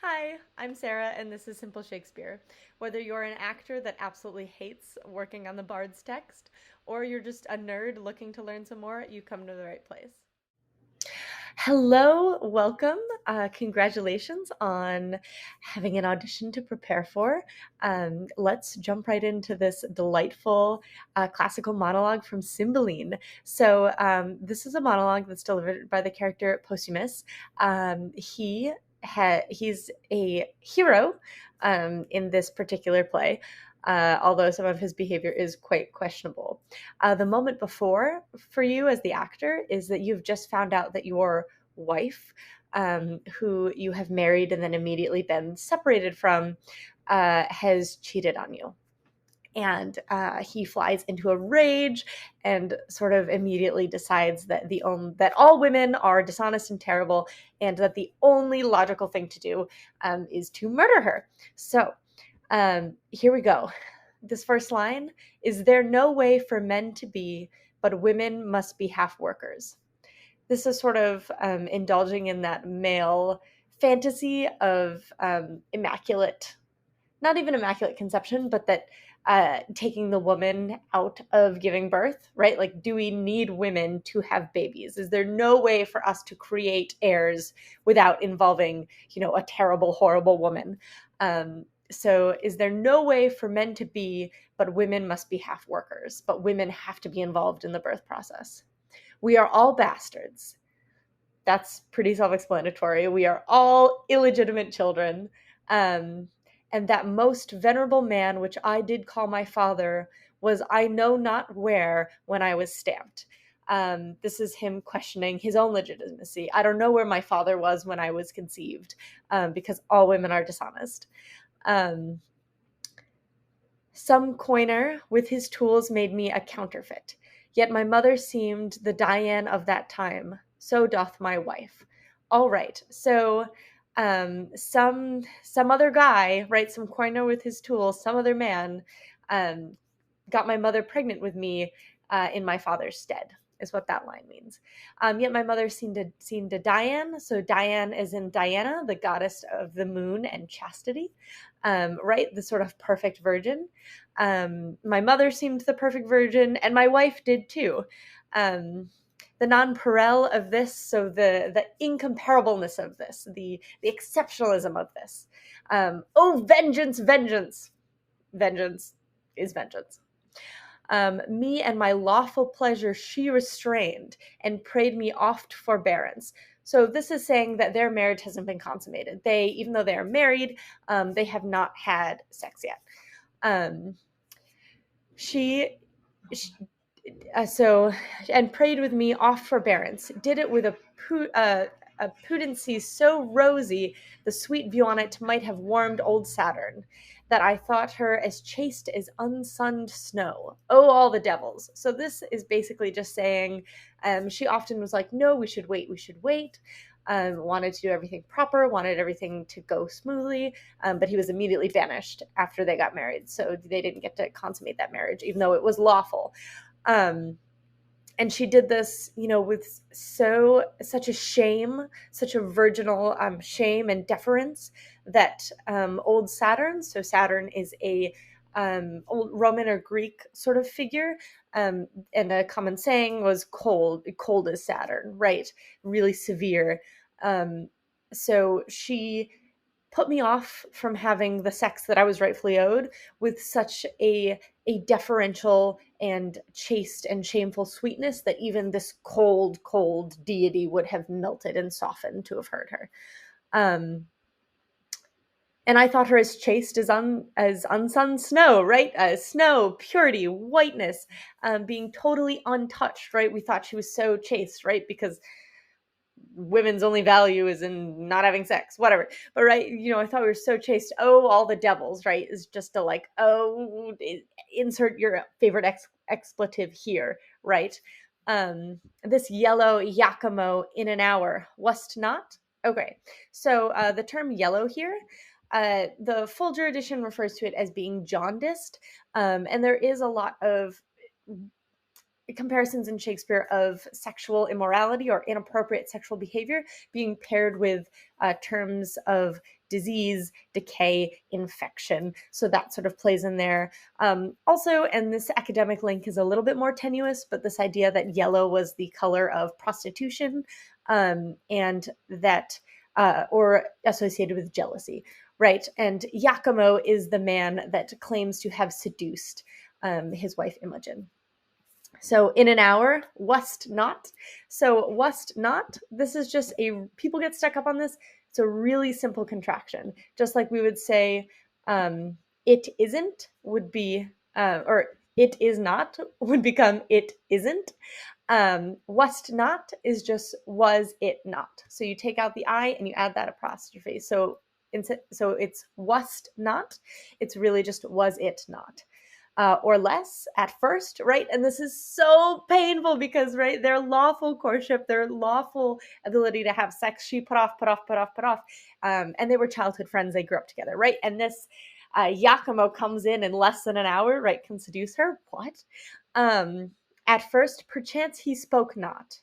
Hi, I'm Sarah, and this is Simple Shakespeare. Whether you're an actor that absolutely hates working on the Bard's text, or you're just a nerd looking to learn some more, you come to the right place. Hello, welcome. Congratulations on having an audition to prepare for. Let's jump right into this delightful classical monologue from Cymbeline. This is a monologue that's delivered by the character Posthumus. He's a hero in this particular play, although some of his behavior is quite questionable. The moment before for you as the actor is that you've just found out that your wife, who you have married and then immediately been separated from, has cheated on you. And he flies into a rage and sort of immediately decides that that all women are dishonest and terrible, and that the only logical thing to do is to murder her. Here we go. This first line is: "There no way for men to be, but women must be half workers." This is sort of indulging in that male fantasy of immaculate, not even immaculate conception, but that taking the woman out of giving birth, right? Like, do we need women to have babies? Is there no way for us to create heirs without involving, a terrible, horrible woman? So is there no way for men to be, but women must be half workers, but women have to be involved in the birth process? We are all bastards. That's pretty self-explanatory. We are all illegitimate children. And that most venerable man, which I did call my father, was I know not where when I was stamped. This is him questioning his own legitimacy. I don't know where my father was when I was conceived, because all women are dishonest. Some coiner with his tools made me a counterfeit. Yet my mother seemed the Dian of that time. So doth my wife. All right. So some other guy, right? Some coiner with his tools, some other man, got my mother pregnant with me in my father's stead, is what that line means. Yet my mother seemed a Dian. So Dian is in Diana, the goddess of the moon and chastity, right? The sort of perfect virgin. My mother seemed the perfect virgin, and my wife did too. The nonpareil of this, so the incomparableness of this, the exceptionalism of this. Oh, vengeance, vengeance. Vengeance is vengeance. Me and my lawful pleasure she restrained, and prayed me oft forbearance. So this is saying that their marriage hasn't been consummated. Even though they are married, they have not had sex yet. Um, she, she and prayed with me oft forbearance, did it with a pudency so rosy, the sweet view on it might have warmed old Saturn, that I thought her as chaste as unsunned snow. Oh, all the devils. So this is basically just saying, she often was like, no, we should wait, wanted to do everything proper, wanted everything to go smoothly, but he was immediately banished after they got married, so they didn't get to consummate that marriage, even though it was lawful. And she did this, with such a shame, such a virginal shame and deference, that old Saturn, so Saturn is a old Roman or Greek sort of figure, and a common saying was cold as Saturn, right? Really severe. So she put me off from having the sex that I was rightfully owed with such a deferential and chaste and shameful sweetness that even this cold deity would have melted and softened to have heard her. And I thought her as chaste as unsunned snow, right? Snow, purity, whiteness, being totally untouched, right? We thought she was so chaste, right? Because women's only value is in not having sex, whatever. But right, I thought we were so chaste. Oh, all the devils, right? Is just a like, oh, insert your favorite expletive here, right? This yellow Iachimo in an hour, wast not? Okay, so the term yellow here, the Folger edition refers to it as being jaundiced, and there is a lot of comparisons in Shakespeare of sexual immorality or inappropriate sexual behavior being paired with terms of disease, decay, infection. So that sort of plays in there. Also, and this academic link is a little bit more tenuous, but this idea that yellow was the color of prostitution, and that, or associated with jealousy, right? And Iachimo is the man that claims to have seduced his wife Imogen. So in an hour, wast not. So wast not, this is just people get stuck up on this. It's a really simple contraction. Just like we would say, it isn't would be, or it is not would become it isn't. Wast not is just was it not. So you take out the I and you add that apostrophe. So it's wast not. It's really just was it not. Or less at first, right? And this is so painful because, right, their lawful courtship, their lawful ability to have sex, she put off. And they were childhood friends. They grew up together, right? And this Iachimo comes in less than an hour, right, can seduce her. What? At first, perchance he spoke not,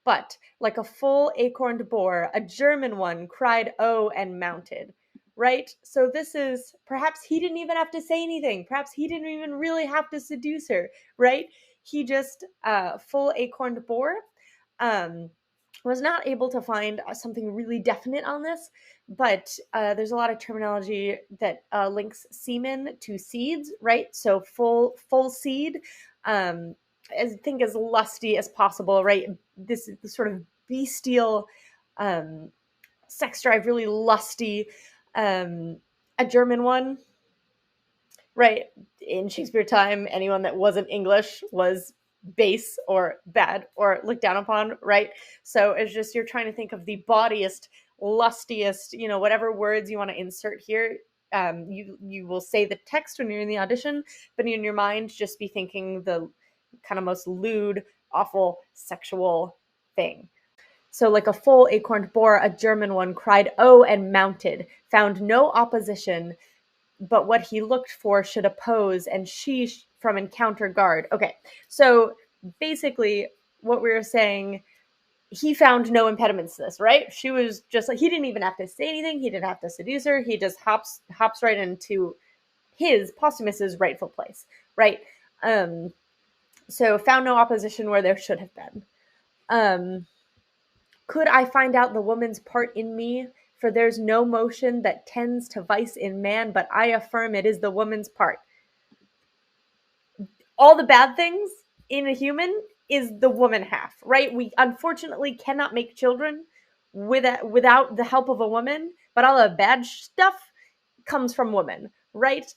but like a full acorned boar, a German one cried, oh, and mounted. Right? So this is, perhaps he didn't even have to say anything. Perhaps he didn't even really have to seduce her, right? He just, full acorned boar, was not able to find something really definite on this, but there's a lot of terminology that links semen to seeds, right? So full seed, I think as lusty as possible, right? This sort of bestial sex drive, really lusty. A German one, right? In Shakespeare time, anyone that wasn't English was base or bad or looked down upon, right? So it's just, you're trying to think of the bawdiest, lustiest, whatever words you want to insert here. You will say the text when you're in the audition, but in your mind, just be thinking the kind of most lewd, awful, sexual thing. So like a full acorned boar, a German one cried, oh, and mounted, found no opposition, but what he looked for should oppose, and she from encounter guard. Okay, so basically what we were saying, he found no impediments to this, right? She was just like, he didn't even have to say anything. He didn't have to seduce her. He just hops right into his, Posthumus's, rightful place, right? So found no opposition where there should have been. Could I find out the woman's part in me? For there's no motion that tends to vice in man, but I affirm it is the woman's part. All the bad things in a human is the woman half, right? We unfortunately cannot make children without the help of a woman, but all the bad stuff comes from women, right?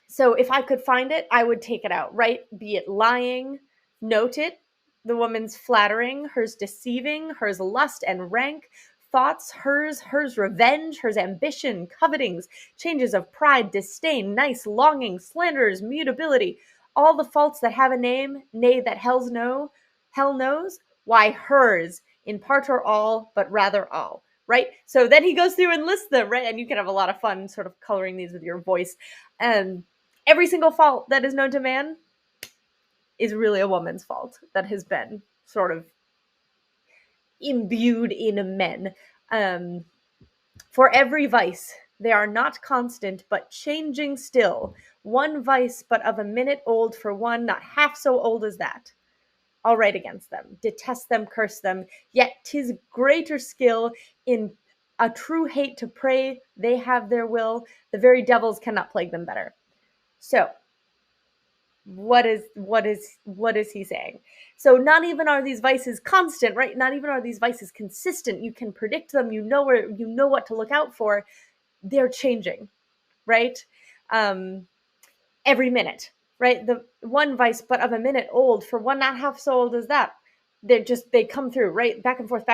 So if I could find it, I would take it out, right? Be it lying, note it, the woman's flattering, hers deceiving, hers lust and rank, thoughts, hers revenge, hers ambition, covetings, changes of pride, disdain, nice longing, slanders, mutability, all the faults that have a name, nay, that hell knows, why hers, in part or all, but rather all. Right? So then he goes through and lists them, right? And you can have a lot of fun sort of coloring these with your voice. Every single fault that is known to man is really a woman's fault that has been sort of imbued in men. For every vice, they are not constant, but changing still. One vice, but of a minute old for one, not half so old as that. I'll write against them, detest them, curse them, yet 'tis greater skill in a true hate to pray they have their will. The very devils cannot plague them better. So, what is he saying? So not even are these vices constant, right? Not even are these vices consistent. You can predict them. You know what to look out for. They're changing, right? Every minute, right? The one vice, but of a minute old, for one not half so old as that. They come through, right? Back and forth.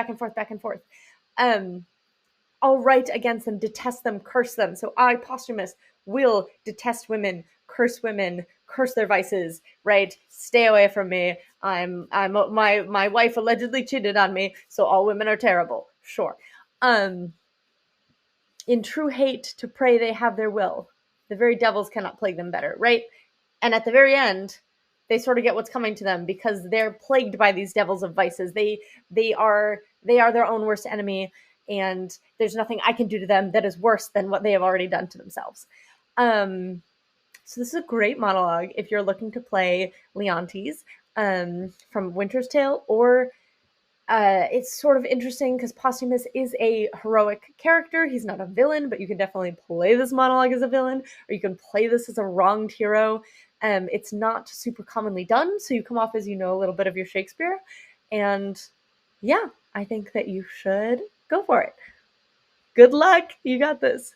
I'll write against them, detest them, curse them. So I, Posthumus, will detest women, curse their vices, right? Stay away from me. My wife allegedly cheated on me, so all women are terrible. Sure. In true hate to pray they have their will. The very devils cannot plague them better, right? And at the very end, they sort of get what's coming to them because they're plagued by these devils of vices. They are their own worst enemy, and there's nothing I can do to them that is worse than what they have already done to themselves. So this is a great monologue if you're looking to play Leontes from Winter's Tale, or it's sort of interesting because Posthumus is a heroic character. He's not a villain, but you can definitely play this monologue as a villain, or you can play this as a wronged hero. It's not super commonly done, so you come off as you know a little bit of your Shakespeare. And yeah, I think that you should go for it. Good luck. You got this.